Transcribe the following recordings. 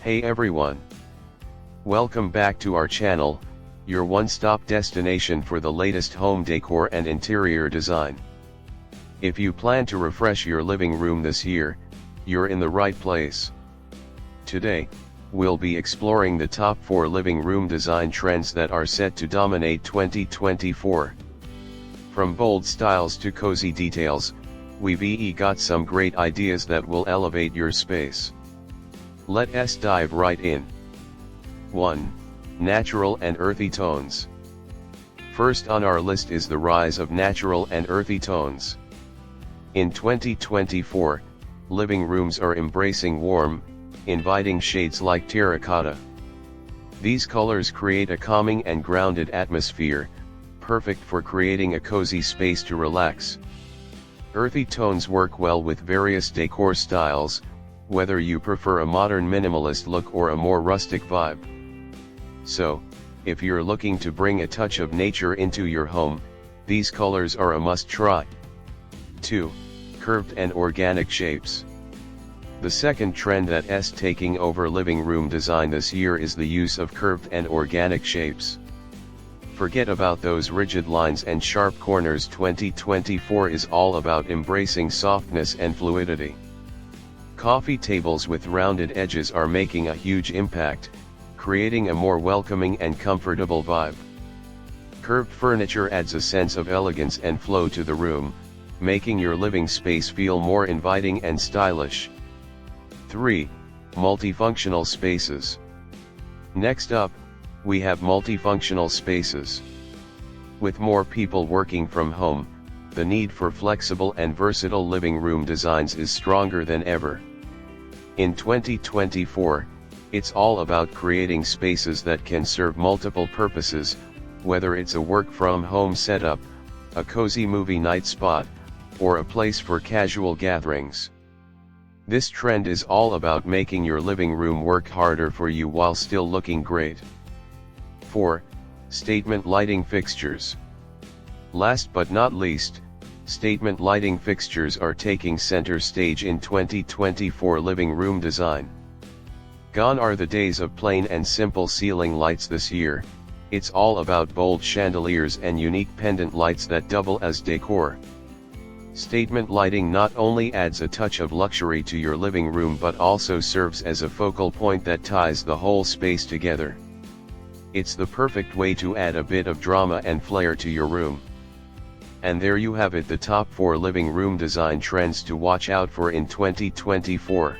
Hey everyone! Welcome back to our channel, your one-stop destination for the latest home decor and interior design. If you plan to refresh your living room this year, you're in the right place. Today, we'll be exploring the top 4 living room design trends that are set to dominate 2024. From bold styles to cozy details, we've got some great ideas that will elevate your space. Let's dive right in. 1. Natural and earthy tones. First on our list is the rise of natural and earthy tones. In 2024, living rooms are embracing warm, inviting shades like terracotta. These colors create a calming and grounded atmosphere, perfect for creating a cozy space to relax. Earthy tones work well with various decor styles, whether you prefer a modern minimalist look or a more rustic vibe. So, if you're looking to bring a touch of nature into your home, these colors are a must-try. 2. Curved and organic shapes. The second trend that's taking over living room design this year is the use of curved and organic shapes. Forget about those rigid lines and sharp corners. 2024 is all about embracing softness and fluidity. Coffee tables with rounded edges are making a huge impact, creating a more welcoming and comfortable vibe. Curved furniture adds a sense of elegance and flow to the room, making your living space feel more inviting and stylish. 3. Multifunctional spaces. Next up, we have multifunctional spaces. With more people working from home, the need for flexible and versatile living room designs is stronger than ever. In 2024, it's all about creating spaces that can serve multiple purposes, whether it's a work-from-home setup, a cozy movie night spot, or a place for casual gatherings. This trend is all about making your living room work harder for you while still looking great. 4. Statement lighting fixtures. Last but not least, statement lighting fixtures are taking center stage in 2024 living room design. Gone are the days of plain and simple ceiling lights this year. It's all about bold chandeliers and unique pendant lights that double as decor. Statement lighting not only adds a touch of luxury to your living room but also serves as a focal point that ties the whole space together. It's the perfect way to add a bit of drama and flair to your room. And there you have it, the top 4 living room design trends to watch out for in 2024.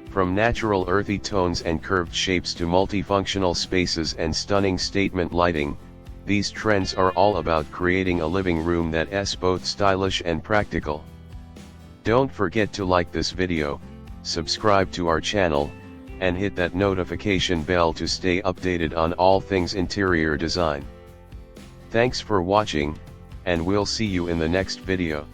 From natural earthy tones and curved shapes to multifunctional spaces and stunning statement lighting, these trends are all about creating a living room that's both stylish and practical. Don't forget to like this video, subscribe to our channel, and hit that notification bell to stay updated on all things interior design. Thanks for watching, and we'll see you in the next video.